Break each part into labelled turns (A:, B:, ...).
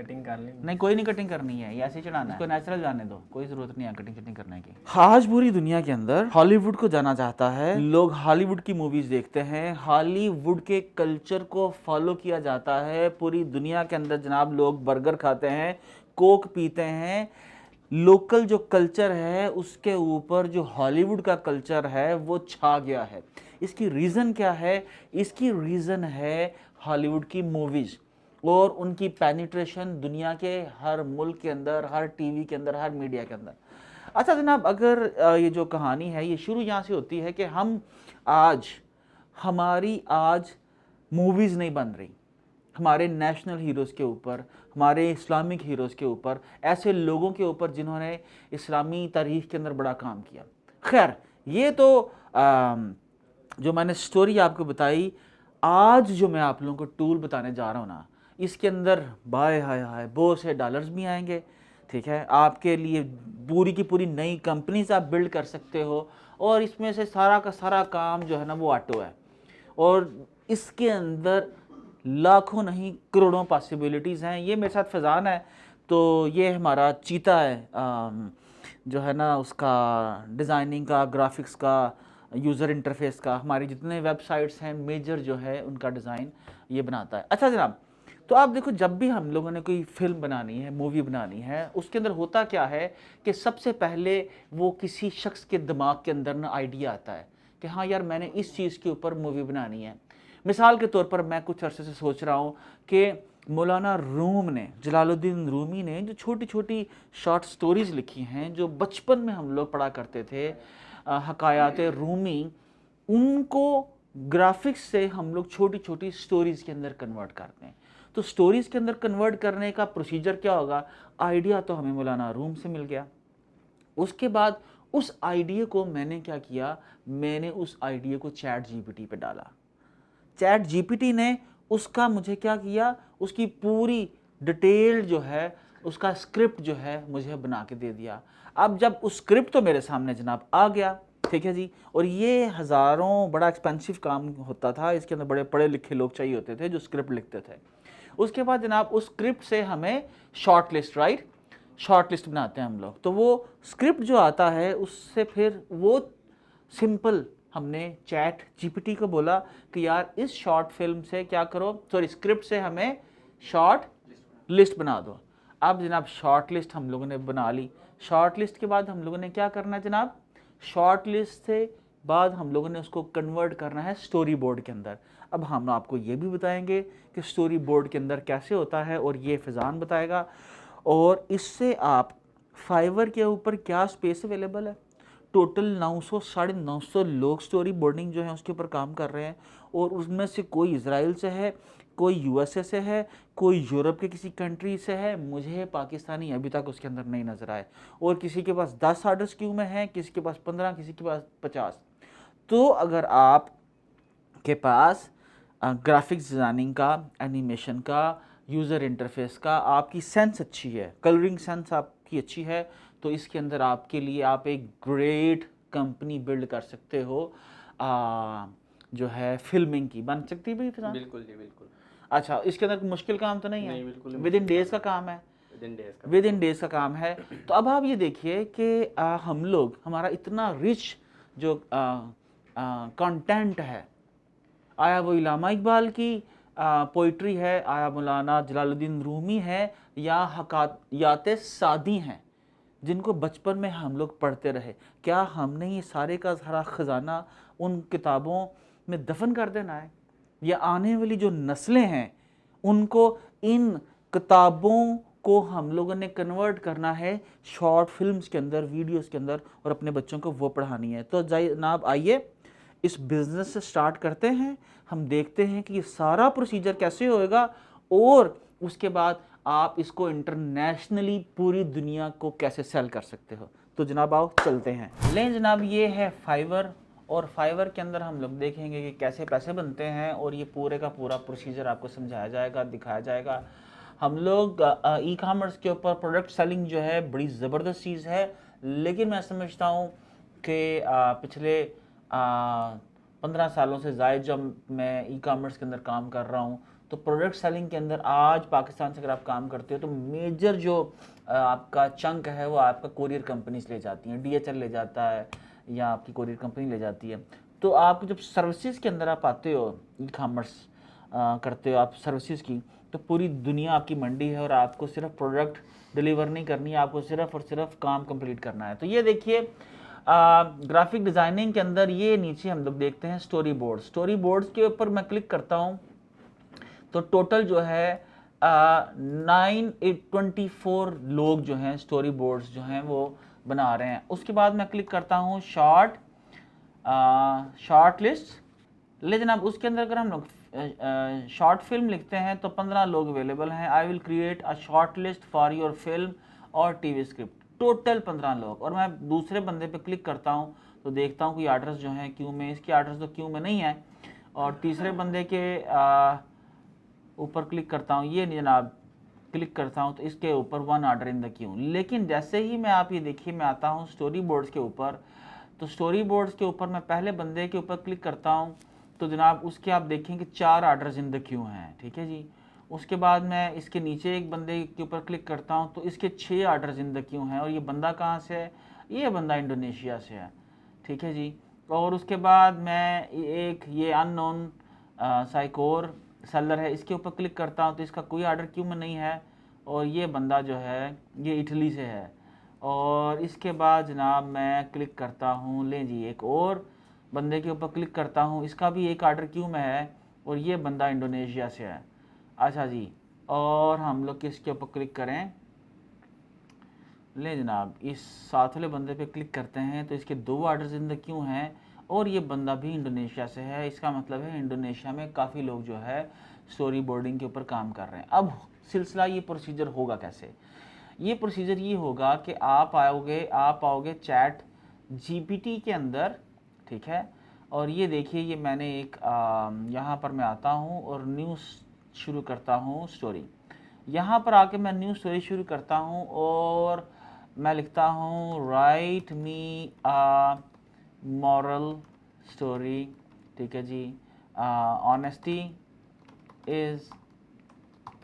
A: Cutting कर ली
B: नहीं, कोई नहीं कटिंग करनी है, ये ऐसे ही चढ़ाना है, इसको नेचुरल जाने दो, कोई जरूरत नहीं है कटिंग शटिंग करने की। आज पूरी दुनिया के अंदर हॉलीवुड को जाना चाहता है, लोग हॉलीवुड की मूवीज देखते हैं, हॉलीवुड के कल्चर को फॉलो किया जाता है। पूरी दुनिया के अंदर जनाब लोग बर्गर खाते हैं, कोक पीते हैं। लोकल जो कल्चर है उसके ऊपर जो हॉलीवुड का कल्चर है वो छा गया है। इसकी रीज़न क्या है? इसकी रीज़न है हॉलीवुड की मूवीज़ और उनकी पेनिट्रेशन दुनिया के हर मुल्क के अंदर, हर टीवी के अंदर, हर मीडिया के अंदर। अच्छा जनाब, अगर ये जो कहानी है ये शुरू यहाँ से होती है कि हमारी आज मूवीज़ नहीं बन रही हमारे नेशनल हीरोज़ के ऊपर, हमारे इस्लामिक हीरोज़ के ऊपर, ऐसे लोगों के ऊपर जिन्होंने इस्लामी तारीख़ के अंदर बड़ा काम किया। खैर, ये तो जो मैंने स्टोरी आपको बताई, आज जो मैं आप लोगों को टूल बताने जा रहा हूँ ना, इसके अंदर बाय हाय हाय बहुत से डॉलर्स भी आएंगे। ठीक है, आपके लिए पूरी की पूरी नई कंपनीज आप बिल्ड कर सकते हो और इसमें से सारा का सारा काम जो है ना वो ऑटो है और इसके अंदर लाखों नहीं करोड़ों पॉसिबिलिटीज़ हैं। ये मेरे साथ फैज़ान है, तो ये हमारा चीता है, जो है ना उसका डिज़ाइनिंग का, ग्राफिक्स का, यूज़र इंटरफेस का, हमारी जितने वेबसाइट्स हैं मेजर जो है उनका डिज़ाइन ये बनाता है। अच्छा जनाब, तो आप देखो, जब भी हम लोगों ने कोई फिल्म बनानी है, मूवी बनानी है, उसके अंदर होता क्या है कि सबसे पहले वो किसी शख्स के दिमाग के अंदर ना आइडिया आता है कि हाँ यार मैंने इस चीज़ के ऊपर मूवी बनानी है। मिसाल के तौर पर मैं कुछ अरसे से सोच रहा हूँ कि मौलाना रूम ने, जलालुद्दीन रूमी ने जो छोटी छोटी शॉर्ट स्टोरीज़ लिखी हैं जो बचपन में हम लोग पढ़ा करते थे, हकायात रूमी, उनको ग्राफिक्स से हम लोग छोटी छोटी स्टोरीज़ के अंदर कन्वर्ट करते हैं। तो स्टोरीज़ के अंदर कन्वर्ट करने का प्रोसीजर क्या होगा? आइडिया तो हमें मौलाना रूम से मिल गया। उसके बाद उस आइडिया को मैंने क्या किया, मैंने उस आइडिया को चैट जीपीटी पे डाला। चैट जीपीटी ने उसका मुझे क्या किया, उसकी पूरी डिटेल जो है, उसका स्क्रिप्ट जो है मुझे बना के दे दिया। अब जब उस स्क्रिप्ट तो मेरे सामने जनाब आ गया, ठीक है जी, और ये हज़ारों बड़ा एक्सपेंसिव काम होता था, इसके अंदर बड़े पढ़े लिखे लोग चाहिए होते थे जो स्क्रिप्ट लिखते थे। उसके बाद जनाब उस स्क्रिप्ट से हमें short list, right, short list बनाते हैं हम लोग। तो वो स्क्रिप्ट जो आता है उससे फिर वो सिंपल हमने चैट जीपीटी को बोला कि यार इस शॉर्ट फिल्म से क्या करो, सॉरी स्क्रिप्ट से हमें शॉर्ट लिस्ट बना दो। अब जनाब शॉर्ट लिस्ट हम लोगों ने बना ली। शॉर्ट लिस्ट के बाद हम लोगों ने क्या करना है जनाब, शॉर्ट लिस्ट से बाद हम लोगों ने उसको कन्वर्ट करना है स्टोरी बोर्ड के अंदर। अब हम आपको ये भी बताएंगे कि स्टोरी बोर्ड के अंदर कैसे होता है और ये फैज़ान बताएगा। और इससे आप फाइवर के ऊपर क्या स्पेस अवेलेबल है, टोटल 900 950 लोग स्टोरी बोर्डिंग जो है उसके ऊपर काम कर रहे हैं और उसमें से कोई इजराइल से है, कोई यूएसए से है, कोई यूरोप के किसी कंट्री से है, मुझे पाकिस्तानी अभी तक उसके अंदर नहीं नज़र आए। और किसी के पास 10 ऑर्डर्स क्यों में हैं, किसी के पास 15, किसी के पास 50। तो अगर आप के पास ग्राफिक्स डिज़ाइनिंग का, एनिमेशन का, यूज़र इंटरफेस का, आपकी सेंस अच्छी है, कलरिंग सेंस आपकी अच्छी है, तो इसके अंदर आपके लिए आप एक ग्रेट कंपनी बिल्ड कर सकते हो। जो है फिल्मिंग की बन सकती है भाई फिर।
A: बिल्कुल जी बिल्कुल।
B: अच्छा, इसके अंदर मुश्किल काम तो नहीं है?
A: नहीं बिल्कुल,
B: विद इन डेज का काम है, विद इन डेज का काम है। तो अब आप ये देखिए कि हम लोग, हमारा इतना रिच जो कंटेंट है, आया वो इलामा इकबाल की पोइट्री है, आया मौलाना जलालुद्दीन रूमी है, या हकायात सादी हैं जिनको बचपन में हम लोग पढ़ते रहे। क्या हमने ये सारे का सारा ख़जाना उन किताबों में दफन कर देना है, या आने वाली जो नस्लें हैं उनको इन किताबों को हम लोगों ने कन्वर्ट करना है शॉर्ट फिल्म्स के अंदर, वीडियोस के अंदर, और अपने बच्चों को वो पढ़ानी है? तो जनाब आइए इस बिज़नेस से स्टार्ट करते हैं। हम देखते हैं कि ये सारा प्रोसीजर कैसे होएगा और उसके बाद आप इसको इंटरनेशनली पूरी दुनिया को कैसे सेल कर सकते हो। तो जनाब आओ चलते हैं। लें जनाब, ये है फाइवर, और फाइवर के अंदर हम लोग देखेंगे कि कैसे पैसे बनते हैं और ये पूरे का पूरा प्रोसीजर आपको समझाया जाएगा, दिखाया जाएगा। हम लोग ई कॉमर्स के ऊपर प्रोडक्ट सेलिंग जो है बड़ी ज़बरदस्त चीज़ है, लेकिन मैं समझता हूँ कि पिछले 15 सालों से ज़ायद जब मैं ई कॉमर्स के अंदर काम कर रहा हूँ, तो प्रोडक्ट सेलिंग के अंदर आज पाकिस्तान से अगर आप काम करते हो तो मेजर जो आपका चंक है वो आपका कोरियर कंपनीज ले जाती हैं, DHL ले जाता है या आपकी कोरियर कंपनी ले जाती है। तो आप जब सर्विसेज के अंदर आप आते हो, ई कॉमर्स करते हो आप सर्विसेज की, तो पूरी दुनिया आपकी मंडी है और आपको सिर्फ प्रोडक्ट डिलीवर नहीं करनी है, आपको सिर्फ और सिर्फ काम कंप्लीट करना है। तो ये देखिए ग्राफिक डिज़ाइनिंग के अंदर ये नीचे हम लोग देखते हैं स्टोरी बोर्ड। स्टोरी बोर्ड्स के ऊपर मैं क्लिक करता हूँ तो टोटल जो है 924 लोग जो हैं स्टोरी बोर्ड्स जो हैं वो बना रहे हैं। उसके बाद मैं क्लिक करता हूँ शॉर्ट लिस्ट। ले जनाब, उसके अंदर अगर हम लोग शॉर्ट फिल्म लिखते हैं तो 15 लोग अवेलेबल हैं। I will create a short list for your film और टीवी स्क्रिप्ट, टोटल 15 लोग। और मैं दूसरे बंदे पे क्लिक करता हूँ तो देखता हूँ कि आर्डर्स जो हैं क्यू में, इसके आर्डर्स तो क्यू में नहीं है। और तीसरे बंदे के ऊपर क्लिक करता हूँ, ये जनाब क्लिक करता हूँ तो इसके ऊपर 1 ऑर्डर इन द क्यू। लेकिन जैसे ही मैं आप ये देखिए मैं आता हूँ स्टोरी बोर्ड्स के ऊपर, तो स्टोरी बोर्ड्स के ऊपर मैं पहले बंदे के ऊपर क्लिक करता हूँ तो जनाब उसके आप देखेंगे 4 ऑर्डर्स इन द क्यू हैं, ठीक है जी। उसके बाद मैं इसके नीचे एक बंदे के ऊपर क्लिक करता हूँ तो इसके 6 ऑर्डर्स इन द क्यू हैं। और ये बंदा कहाँ से है? ये बंदा इंडोनेशिया से है, ठीक है जी। और उसके बाद मैं एक ये अननोन साइकोर सेलर है, इसके ऊपर क्लिक करता हूँ तो इसका कोई ऑर्डर क्यू में नहीं है और ये बंदा जो है ये इटली से है। और इसके बाद जनाब मैं क्लिक करता हूँ, लें जी एक और बंदे के ऊपर क्लिक करता हूँ, इसका भी एक ऑर्डर क्यू में है और ये बंदा इंडोनेशिया से है। अच्छा जी, और हम लोग किसके ऊपर क्लिक करें? ले जनाब इस साथ वाले बंदे पे क्लिक करते हैं तो इसके 2 ऑर्डर्स इन द क्यू हैं और ये बंदा भी इंडोनेशिया से है। इसका मतलब है इंडोनेशिया में काफ़ी लोग जो है स्टोरी बोर्डिंग के ऊपर काम कर रहे हैं। अब सिलसिला ये प्रोसीजर होगा कैसे? ये प्रोसीजर ये होगा कि आप आओगे चैट GPT के अंदर, ठीक है। और ये देखिए ये मैंने एक यहाँ पर मैं आता हूँ और न्यू शुरू करता हूँ स्टोरी। यहाँ पर आके मैं न्यू स्टोरी शुरू करता हूँ और मैं लिखता हूँ write me a moral story, ठीक है जी। Honesty is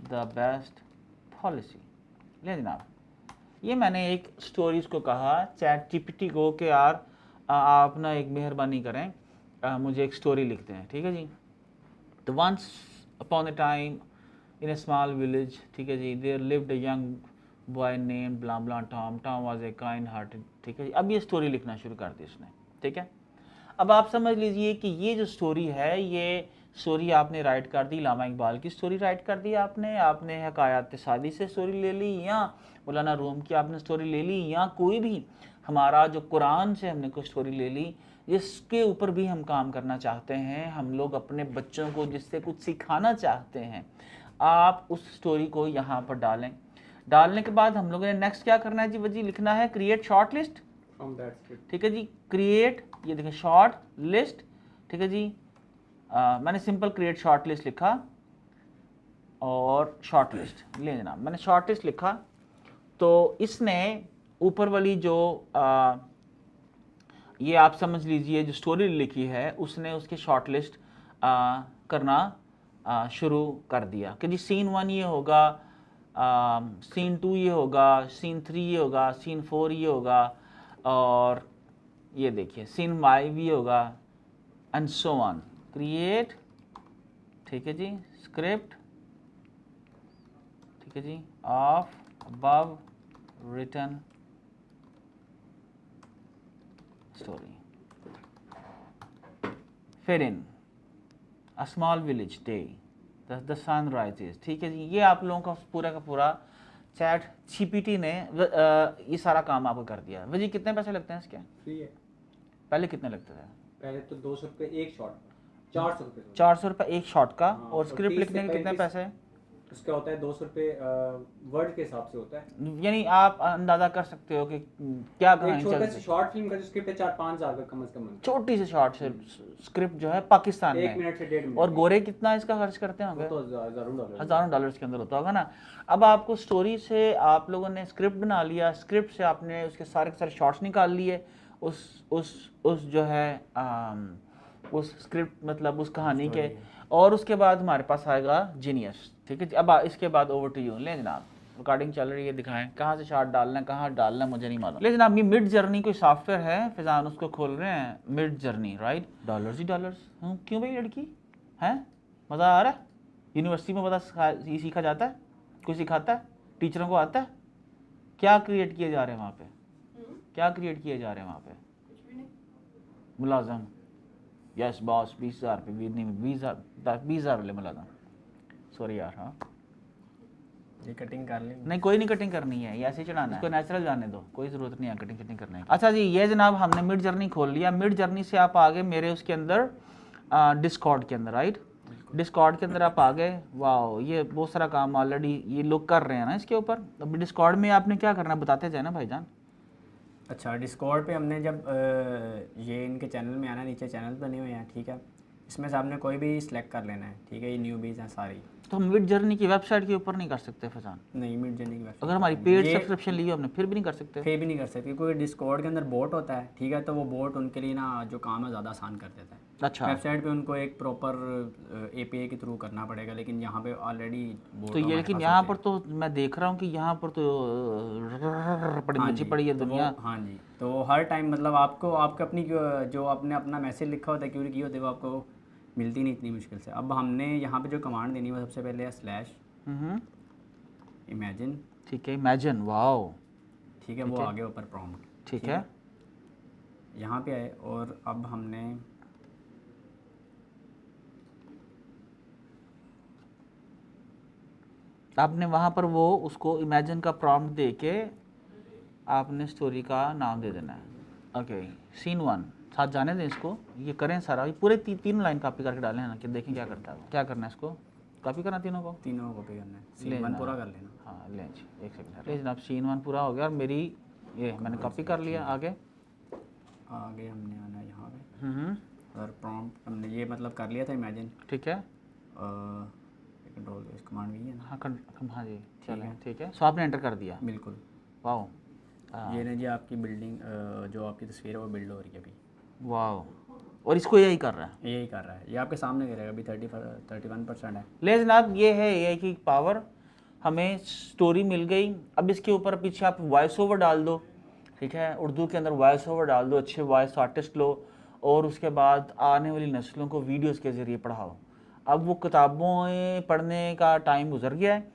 B: the best policy. ले जनाब, ये मैंने एक स्टोरीज को कहा चैट GPT को कि यार आप ना एक मेहरबानी करें, मुझे एक स्टोरी लिखते हैं, ठीक है जी। तो once upon a time in a small village, ठीक है जी, there lived a young boy name blah blah Tom. Tom was a kind hearted, ठीक है जी। अब ये स्टोरी लिखना शुरू कर दी उसने, ठीक है। अब आप समझ लीजिए कि ये जो स्टोरी है ये स्टोरी आपने राइट कर दी, लामा इकबाल की स्टोरी राइट कर दी आपने हकायात सादी से स्टोरी ले ली या मौलाना रूम की आपने स्टोरी ले ली या कोई भी हमारा जो कुरान से हमने कोई स्टोरी ले ली जिसके ऊपर भी हम काम करना चाहते हैं, हम लोग अपने बच्चों को जिससे कुछ सिखाना चाहते हैं, आप उस स्टोरी को यहाँ पर डालें। डालने के बाद हम लोगों ने नेक्स्ट क्या करना है जी? वजी लिखना है क्रिएट शॉर्ट लिस्ट, ठीक है जी। क्रिएट, ये देखें शॉर्ट लिस्ट, ठीक है जी। मैंने सिंपल क्रिएट शॉर्ट लिस्ट लिखा और शॉर्ट लिस्ट ले जनाब मैंने शॉर्ट लिस्ट लिखा तो इसने ऊपर वाली जो ये आप समझ लीजिए जो स्टोरी लिखी है उसने उसकी शॉर्ट लिस्ट करना शुरू कर दिया कि जी सीन 1 ये होगा, सीन 2 ये होगा, सीन 3 ये होगा, सीन 4 ये होगा और ये देखिए सीन 5 ये होगा एंड सो ऑन। क्रिएट, ठीक है जी, स्क्रिप्ट, ठीक है जी, ऑफ अबव रिटन स्टोरी। फिर इन अ स्मॉल विलेज डे द सन राइजेस, ठीक है जी। ये आप लोगों का पूरा चैट GPT ने ये सारा काम आपको कर दिया। वजी कितने पैसे लगते हैं इसके?
A: फ्री है।
B: पहले कितने लगते थे?
A: पहले तो 200 रुपये एक शॉट, 400 रुपये
B: 400 रुपये एक शॉट का।
A: हाँ,
B: और स्क्रिप्ट लिखने के कितने पैसे?
A: उसका होता है 200 रुपये वर्ड के हिसाब से होता है।
B: यानी आप अंदाजा कर सकते हो कि क्या कहानी चल रही है।
A: शॉर्ट फिल्म का जो स्क्रिप्ट है 4-5 हज़ार का कम से कम।
B: छोटी सी शॉर्ट से स्क्रिप्ट जो है पाकिस्तान में
A: 1 मिनट से 1.5 मिनट।
B: और गोरे कितना इसका खर्च करते होंगे?
A: तो हज़ारों
B: डॉलर्स के अंदर होता होगा ना। अब आपको स्टोरी से आप लोगों ने स्क्रिप्ट बना लिया, स्क्रिप्ट से आपने उसके सारे के सारे शॉर्ट्स निकाल लिए, उस जो है उस स्क्रिप्ट मतलब उस कहानी के, और उसके बाद हमारे पास आएगा जीनियस। ठीक है, अब इसके बाद ओवर टू यू। ले जनाब, रिकॉर्डिंग चल रही है, दिखाएं कहाँ से शॉट डालना है, कहाँ डालना है मुझे नहीं मालूम। ले जनाब, ये मिड जर्नी कोई सॉफ्टवेयर है, फिजान उसको खोल रहे हैं, मिड जर्नी, राइट। डॉलर्स ही डॉलर्स। क्यों भाई लड़की है, मज़ा आ रहा है? यूनिवर्सिटी में पता ये सीखा जाता है, कोई सिखाता है, टीचरों को आता है? क्या क्रिएट किए जा रहे हैं वहाँ पे, क्या क्रिएट किए जा रहे हैं वहाँ पे? मुलाजम, यस बॉस, 20,000 पे, 20,000 वाले मुलाजम। सॉरी यार, हाँ
A: ये कटिंग कर लेंगे।
B: नहीं, कोई नहीं कटिंग करनी है, ये ऐसे ही चढ़ाना है, इसको नेचुरल जाने दो, कोई ज़रूरत नहीं है कटिंग कटिंग करने की। अच्छा जी, ये जनाब हमने मिड जर्नी खोल लिया। मिड जर्नी से आप आ गए मेरे उसके अंदर, डिस्कॉर्ड के अंदर, राइट। डिस्कॉर्ड के अंदर आप आ गए। वाह, ये बहुत सारा काम ऑलरेडी ये लोग कर रहे हैं ना इसके ऊपर। अभी डिस्कॉर्ड में आपने क्या करना है बताते जाए ना भाईजान।
C: अच्छा, डिस्कॉर्ड पे हमने जब ये इनके चैनल में आना, नीचे चैनल बने हुए हैं, ठीक है, इसमें से आपने कोई भी सिलेक्ट कर लेना है, ठीक है, ये न्यूबीज़ हैं सारी।
B: तो हम मिड जर्नी की वेबसाइट के ऊपर नहीं कर सकते फैजान?
C: नहीं, मिड जर्नी की वेबसाइट
B: अगर हमारी पेड सब्सक्रिप्शन ली हो हमने फिर भी नहीं कर सकते?
C: फिर भी नहीं कर सकते, क्योंकि डिस्कॉर्ड के अंदर बोट होता है, ठीक है, तो वो बोट उनके लिए ना जो काम है ज़्यादा आसान कर देता है।
B: अच्छा,
C: वेबसाइट पे उनको एक प्रॉपर एपीआई के थ्रू करना पड़ेगा, लेकिन यहाँ पे ऑलरेडी बोट
B: तो ये लेकिन यहाँ पर तो मैं देख रहा हूँ कि यहाँ पर तो बड़ी मची पड़ी है दुनिया।
C: हाँ जी, तो हर टाइम मतलब आपको आपके अपनी जो आपने अपना मैसेज लिखा होता है, क्यूरी की होती है, वो आपको मिलती नहीं इतनी मुश्किल से। अब हमने यहाँ पे जो कमांड देनी है वो सबसे पहले है स्लैश इमेजिन।
B: ठीक है, इमेजिन, वाओ,
C: ठीक है, वो आगे ऊपर प्रॉम्प्ट।
B: ठीक है,
C: यहाँ पे आए और अब हमने
B: आपने वहाँ पर वो उसको इमेजिन का प्रॉम्प्ट दे के आपने स्टोरी का नाम दे देना है। ओके, सीन 1 साथ जाने दें इसको, ये करें सारा, ये पूरे तीन लाइन कॉपी करके डालें ना, कि देखें क्या करता है। क्या करना है इसको, कॉपी करना तीनों को
C: कॉपी करना है। सीन 1 पूरा कर लेना।
B: हाँ लें जी, एक सेकंड ले जनाब, सीन 1 पूरा हो गया और मेरी ये मैंने कॉपी कर लिया। आगे
C: हमने आना है यहाँ पे और प्रॉम्प्ट हमने ये मतलब कर लिया था इमेजिन।
B: ठीक है,
C: कंट्रोल इस कमांड भी है ना।
B: हाँ जी, चलें, ठीक है। सो आपने एंटर कर दिया,
C: बिल्कुल।
B: वाओ,
C: ये ना जी आपकी बिल्डिंग जो आपकी तस्वीर है वो बिल्ड हो रही है अभी।
B: वाओ, और इसको यही कर रहा है,
C: यही कर रहा है, ये आपके सामने करेगा। अभी 31% है।
B: ले जनाब, ये है एआई की पावर। हमें स्टोरी मिल गई, अब इसके ऊपर पीछे आप वॉइस ओवर डाल दो, ठीक है, उर्दू के अंदर वॉइस ओवर डाल दो, अच्छे वॉइस आर्टिस्ट लो, और उसके बाद आने वाली नस्लों को वीडियोस के ज़रिए पढ़ाओ। अब वो किताबों पढ़ने का टाइम गुजर गया है,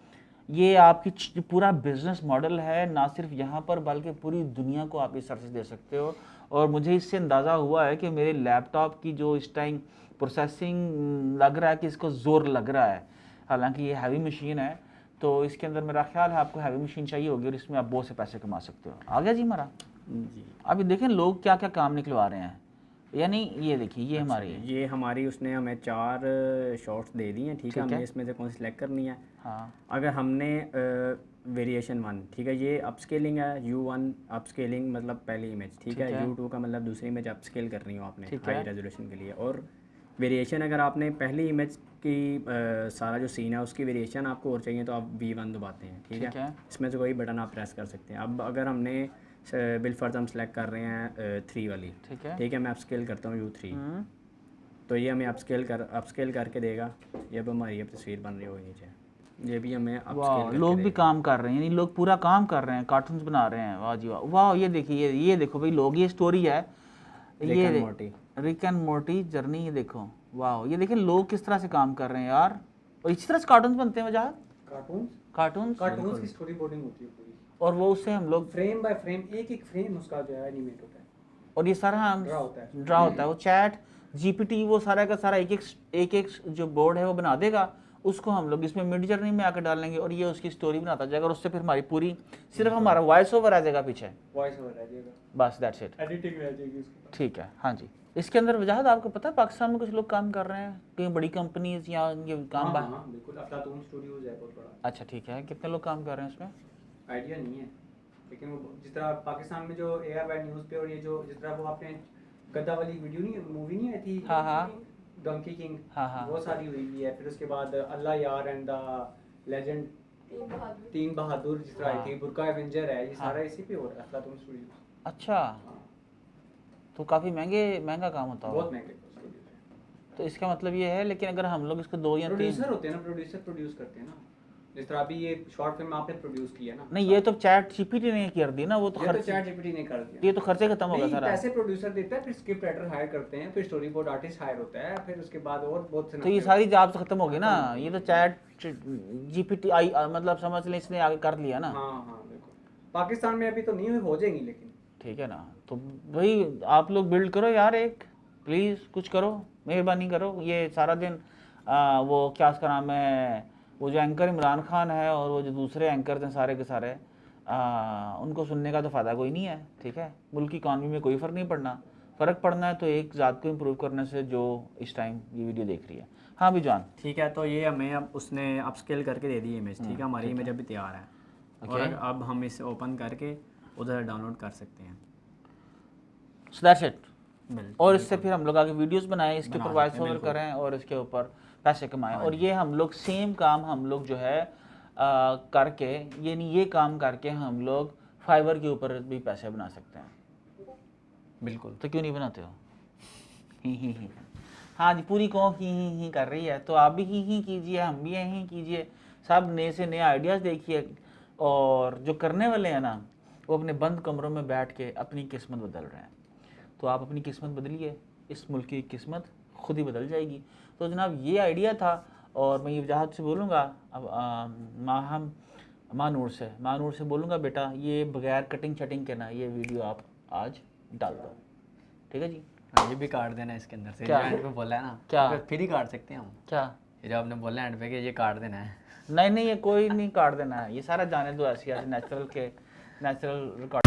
B: ये आपकी पूरा बिजनेस मॉडल है, ना सिर्फ यहाँ पर बल्कि पूरी दुनिया को आप ये सर्विस दे सकते हो। और मुझे इससे अंदाज़ा हुआ है कि मेरे लैपटॉप की जो इस टाइम प्रोसेसिंग लग रहा है कि इसको ज़ोर लग रहा है, हालांकि ये हैवी मशीन है, तो इसके अंदर मेरा ख्याल है आपको हैवी मशीन चाहिए होगी और इसमें आप बहुत से पैसे कमा सकते हो। आ गया जी हमारा
C: जी।
B: अभी देखें लोग क्या क्या काम निकलवा रहे हैं, यानी ये देखिए ये
C: हमारी उसने हमें 4 शॉट्स दे दी हैं, ठीक है, हमने इसमें से कौन सी सिलेक्ट करनी है।
B: हाँ,
C: अगर हमने वेरिएशन 1, ठीक है, ये अपस्केलिंग है, U1 अपस्केलिंग मतलब पहली इमेज, ठीक है, U2 का मतलब दूसरी इमेज अपस्केल करनी हो आपने हाई रेजोल्यूशन के लिए। और वेरिएशन अगर आपने पहली इमेज की सारा जो सीन है उसकी वेरिएशन आपको और चाहिए तो आप V1 दबाते हैं, ठीक है। इसमें से कोई बटन आप प्रेस कर सकते हैं। अब अगर हमने बिलफर्ज हम सेलेक्ट कर रहे हैं 3 वाली, ठीक है, मैं अपस्केल करता हूँ U3, तो ये हमें अपस्केल करके देगा। ये अब हमारी अब तस्वीर बन रही होगी नीचे, ये भी हमें अपस्केल।
B: लोग भी काम कर रहे हैं, यानी लोग पूरा काम कर रहे हैं, कार्टून्स बना रहे हैं। वाह जी वाह, वाह, ये देखिए, ये देखो भाई लोग, ये स्टोरी है, ये रिक एंड मोर्टी जर्नी, ये देखो, वाह, ये देखिए लोग किस तरह से काम कर रहे हैं यार। और इसी तरह से कार्टून्स बनते हैं वजह, कार्टून्स
A: की स्टोरी बोर्डिंग होती है पूरी,
B: और वो उससे हम लोग
A: फ्रेम बाय फ्रेम एक फ्रेम उसका जो है एनिमेट होता है,
B: और ये सारा हम ड्रा होता है। वो चैट जीपीटी वो सारा का सारा एक जो बोर्ड है वो बना देगा, उसको हम लोग इसमें मिड जर्नी में आकर डालेंगे और ये उसकी स्टोरी बनाता जाएगा, और उससे फिर हमारी पूरी सिर्फ हमारा वॉइस ओवर आ जाएगा, पीछे
A: वॉइस ओवर आ जाएगा,
B: बस दैट्स इट,
A: एडिटिंग रह जाएगी उसके।
B: ठीक है, हाँ जी। इसके अंदर वजाहत आपको पता है पाकिस्तान में कुछ लोग काम कर रहे हैं, कहीं बड़ी कंपनीज या ये काम
A: बिल्कुल, अफलातून स्टूडियोज है बहुत बड़ा।
B: अच्छा ठीक है, कितने लोग काम कर रहे हैं इसमें?
A: आइडिया नहीं है, लेकिन वो जिस तरह पाकिस्तान में जो एयर न्यूज़ पे और ये जो जिस तरह वो आपने गद्दा वाली वीडियो नहीं मूवी नहीं आई थी,
B: हाँ,
A: डंकी किंग,
B: हाँ,
A: वो सारी हुई भी है। फिर उसके बाद अल्लाह यार एंड द लेजेंड, तीन बहादुर जिस तरह आई थी, बुर्का एवेंजर है, ये सारा इसी पे हो रहा है, अफलातून स्टूडियो।
B: अच्छा, तो काफ़ी महंगा काम होता है,
A: बहुत महंगे स्टूडियो है।
B: तो इसका मतलब ये है, लेकिन अगर हम लोग इसको 2 या 3
A: प्रोड्यूसर होते हैं ना, प्रोड्यूसर प्रोड्यूस करते हैं ना, जिस तरह अभी ये शॉर्ट फिल्म आपने प्रोड्यूस किया ना।
B: नहीं, ये तो चैट जीपीटी ने कर दी ना, वो तो
A: ये तो
B: खर्च,
A: चैट जीपीटी ने कर दिया।
B: ये तो खर्चे खत्म होगा
A: नहीं,
B: सारा।
A: पैसे प्रोड्यूसर देता है, फिर स्क्रिप्ट राइटर हायर करते हैं, फिर स्टोरी बोर्ड आर्टिस्ट हायर होता है, फिर उसके बाद और बहुत से
B: तो ये सारी जॉब्स खत्म हो गई ना, ये तो चैट जीपीटी आई मतलब समझ लें इसने आगे कर लिया ना।
A: हाँ हाँ बिल्कुल। पाकिस्तान में अभी तो नहीं हो जाएंगी लेकिन।
B: ठीक है ना, तो भाई आप लोग बिल्ड करो यार, एक प्लीज़ कुछ करो, मेहरबानी करो। ये सारा दिन वो क्या उसका नाम है, वो जो एंकर इमरान खान है और वो जो दूसरे एंकर हैं सारे के सारे, उनको सुनने का तो फ़ायदा कोई नहीं है। ठीक है, मुल्क की इकॉनमी में कोई फ़र्क नहीं पड़ना, फ़र्क पड़ना है तो एक ज़ात को इम्प्रूव करने से जो इस टाइम ये वीडियो देख रही है। हाँ भी जान,
C: ठीक है, तो ये हमें अब उसने अपस्केल करके दे दी इमेज। ठीक है, हमारी इमेज अभी तैयार है और अब हम इसे ओपन करके उधर डाउनलोड कर सकते हैं।
B: So that's it. और इससे फिर हम लोग आगे वीडियोस बनाएं, इसके ऊपर वॉइस ओवर करें और इसके ऊपर पैसे कमाएं। और ये हम लोग सेम काम हम लोग जो है करके, यानी ये काम करके हम लोग फाइवर के ऊपर भी पैसे बना सकते हैं।
C: बिल्कुल।
B: तो क्यों नहीं बनाते हो? ही। हाँ जी, पूरी कौम ही कर रही है, तो आप भी ही कीजिए, हम भी ही कीजिए, सब नए से नए आइडियाज़ देखिए। और जो करने वाले हैं ना, वो अपने बंद कमरों में बैठ के अपनी किस्मत बदल रहे हैं। तो आप अपनी किस्मत बदलिए, इस मुल्क की किस्मत खुद ही बदल जाएगी। तो जनाब ये आइडिया था, और मैं ये वजाहत से बोलूँगा अब मानूर से बोलूँगा, बेटा ये बगैर कटिंग शटिंग के ना ये वीडियो आप आज डाल दो। ठीक है जी।
C: हाँ, ये भी काट देना इसके अंदर से,
B: क्या?
C: जो एंड पे बोला है ना,
B: क्या?
C: फिर ही काट सकते हैं हम।
B: क्या?
C: ये जो आपने बोला एंड पे कि ये काट देना है।
B: नहीं, ये कोई नहीं काट देना है, ये सारा जाने दो ऐसे नेचुरल रिकॉर्ड।